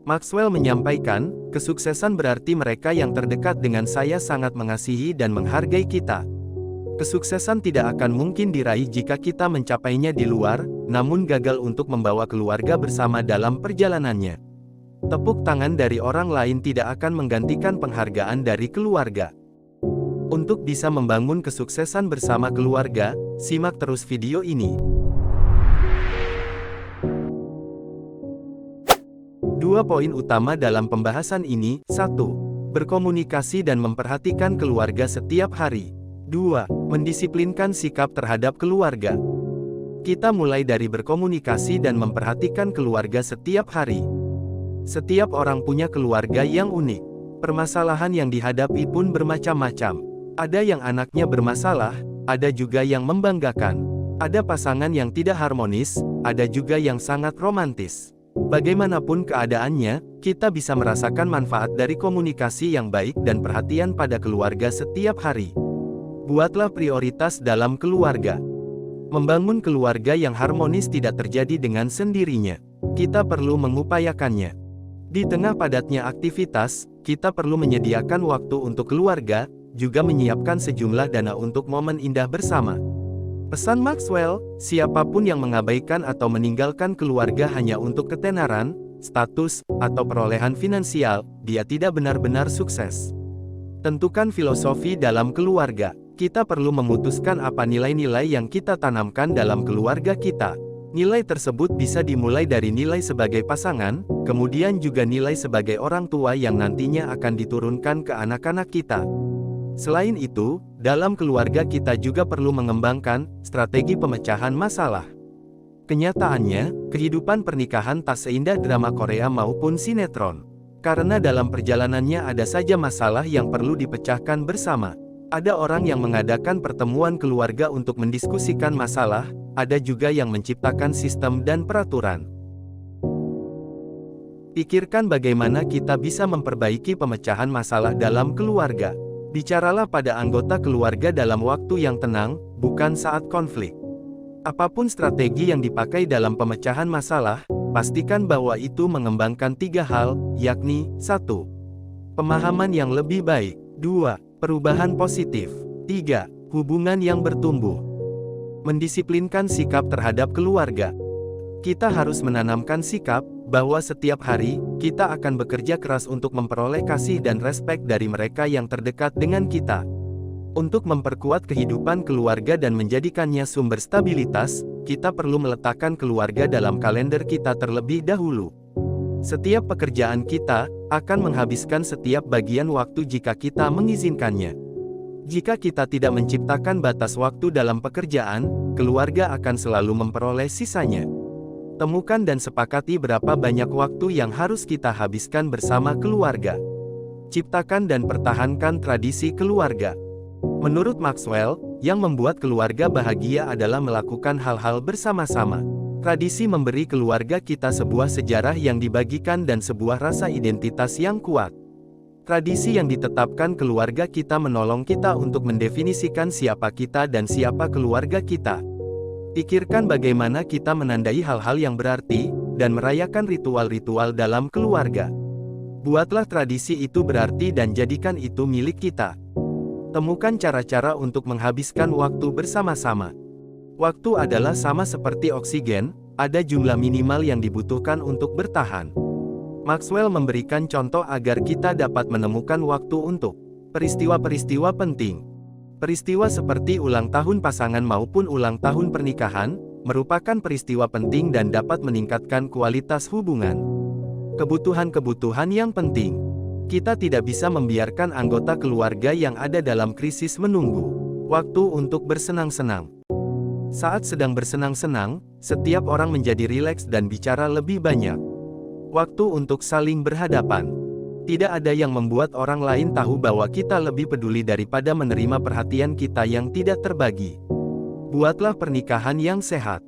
Maxwell menyampaikan, kesuksesan berarti mereka yang terdekat dengan saya sangat mengasihi dan menghargai kita. Kesuksesan tidak akan mungkin diraih jika kita mencapainya di luar, namun gagal untuk membawa keluarga bersama dalam perjalanannya. Tepuk tangan dari orang lain tidak akan menggantikan penghargaan dari keluarga. Untuk bisa membangun kesuksesan bersama keluarga, simak terus video ini. 2 poin utama dalam pembahasan ini. 1. Berkomunikasi dan memperhatikan keluarga setiap hari. 2. Mendisiplinkan sikap terhadap keluarga. Kita mulai dari berkomunikasi dan memperhatikan keluarga setiap hari. Setiap orang punya keluarga yang unik. Permasalahan yang dihadapi pun bermacam-macam. Ada yang anaknya bermasalah, ada juga yang membanggakan. Ada pasangan yang tidak harmonis, ada juga yang sangat romantis. Bagaimanapun keadaannya, kita bisa merasakan manfaat dari komunikasi yang baik dan perhatian pada keluarga setiap hari. Buatlah prioritas dalam keluarga. Membangun keluarga yang harmonis tidak terjadi dengan sendirinya. Kita perlu mengupayakannya. Di tengah padatnya aktivitas, kita perlu menyediakan waktu untuk keluarga, juga menyiapkan sejumlah dana untuk momen indah bersama. Pesan Maxwell, siapapun yang mengabaikan atau meninggalkan keluarga hanya untuk ketenaran, status, atau perolehan finansial, dia tidak benar-benar sukses. Tentukan filosofi dalam keluarga. Kita perlu memutuskan apa nilai-nilai yang kita tanamkan dalam keluarga kita. Nilai tersebut bisa dimulai dari nilai sebagai pasangan, kemudian juga nilai sebagai orang tua yang nantinya akan diturunkan ke anak-anak kita. Selain itu, dalam keluarga kita juga perlu mengembangkan strategi pemecahan masalah. Kenyataannya, kehidupan pernikahan tak seindah drama Korea maupun sinetron. Karena dalam perjalanannya ada saja masalah yang perlu dipecahkan bersama. Ada orang yang mengadakan pertemuan keluarga untuk mendiskusikan masalah, ada juga yang menciptakan sistem dan peraturan. Pikirkan bagaimana kita bisa memperbaiki pemecahan masalah dalam keluarga. Bicaralah pada anggota keluarga dalam waktu yang tenang, bukan saat konflik. Apapun strategi yang dipakai dalam pemecahan masalah, pastikan bahwa itu mengembangkan 3 hal, yakni 1. Pemahaman yang lebih baik. 2. Perubahan positif. 3. Hubungan yang bertumbuh. Mendisiplinkan sikap terhadap keluarga. Kita harus menanamkan sikap bahwa setiap hari, kita akan bekerja keras untuk memperoleh kasih dan respek dari mereka yang terdekat dengan kita. Untuk memperkuat kehidupan keluarga dan menjadikannya sumber stabilitas, kita perlu meletakkan keluarga dalam kalender kita terlebih dahulu. Setiap pekerjaan kita akan menghabiskan setiap bagian waktu jika kita mengizinkannya. Jika kita tidak menciptakan batas waktu dalam pekerjaan, keluarga akan selalu memperoleh sisanya. Temukan dan sepakati berapa banyak waktu yang harus kita habiskan bersama keluarga. Ciptakan dan pertahankan tradisi keluarga. Menurut Maxwell, yang membuat keluarga bahagia adalah melakukan hal-hal bersama-sama. Tradisi memberi keluarga kita sebuah sejarah yang dibagikan dan sebuah rasa identitas yang kuat. Tradisi yang ditetapkan keluarga kita menolong kita untuk mendefinisikan siapa kita dan siapa keluarga kita. Pikirkan bagaimana kita menandai hal-hal yang berarti, dan merayakan ritual-ritual dalam keluarga. Buatlah tradisi itu berarti dan jadikan itu milik kita. Temukan cara-cara untuk menghabiskan waktu bersama-sama. Waktu adalah sama seperti oksigen, ada jumlah minimal yang dibutuhkan untuk bertahan. Maxwell memberikan contoh agar kita dapat menemukan waktu untuk peristiwa-peristiwa penting. Peristiwa seperti ulang tahun pasangan maupun ulang tahun pernikahan, merupakan peristiwa penting dan dapat meningkatkan kualitas hubungan. Kebutuhan-kebutuhan yang penting. Kita tidak bisa membiarkan anggota keluarga yang ada dalam krisis menunggu. Waktu untuk bersenang-senang. Saat sedang bersenang-senang, setiap orang menjadi rileks dan bicara lebih banyak. Waktu untuk saling berhadapan. Tidak ada yang membuat orang lain tahu bahwa kita lebih peduli daripada menerima perhatian kita yang tidak terbagi. Buatlah pernikahan yang sehat.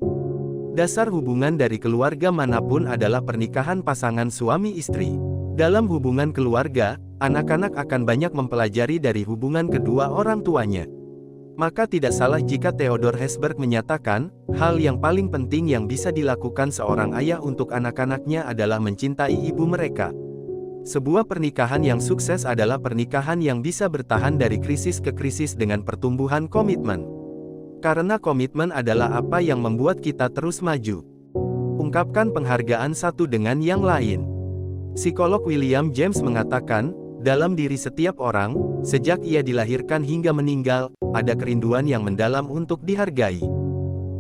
Dasar hubungan dari keluarga manapun adalah pernikahan pasangan suami istri. Dalam hubungan keluarga, anak-anak akan banyak mempelajari dari hubungan kedua orang tuanya. Maka tidak salah jika Theodor Hesberg menyatakan, hal yang paling penting yang bisa dilakukan seorang ayah untuk anak-anaknya adalah mencintai ibu mereka. Sebuah pernikahan yang sukses adalah pernikahan yang bisa bertahan dari krisis ke krisis dengan pertumbuhan komitmen. Karena komitmen adalah apa yang membuat kita terus maju. Ungkapkan penghargaan satu dengan yang lain. Psikolog William James mengatakan, dalam diri setiap orang, sejak ia dilahirkan hingga meninggal, ada kerinduan yang mendalam untuk dihargai.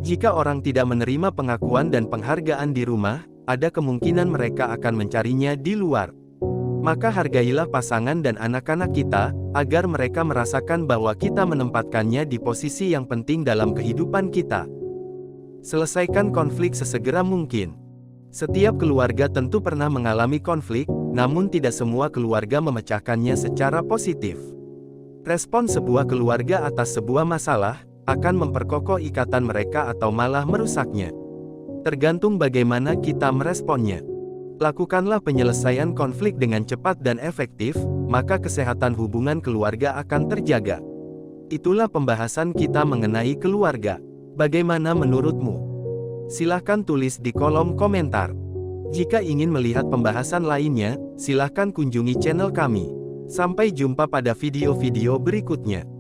Jika orang tidak menerima pengakuan dan penghargaan di rumah, ada kemungkinan mereka akan mencarinya di luar. Maka hargailah pasangan dan anak-anak kita, agar mereka merasakan bahwa kita menempatkannya di posisi yang penting dalam kehidupan kita. Selesaikan konflik sesegera mungkin. Setiap keluarga tentu pernah mengalami konflik, namun tidak semua keluarga memecahkannya secara positif. Respon sebuah keluarga atas sebuah masalah akan memperkokoh ikatan mereka atau malah merusaknya. Tergantung bagaimana kita meresponnya. Lakukanlah penyelesaian konflik dengan cepat dan efektif, maka kesehatan hubungan keluarga akan terjaga. Itulah pembahasan kita mengenai keluarga. Bagaimana menurutmu? Silahkan tulis di kolom komentar. Jika ingin melihat pembahasan lainnya, silahkan kunjungi channel kami. Sampai jumpa pada video-video berikutnya.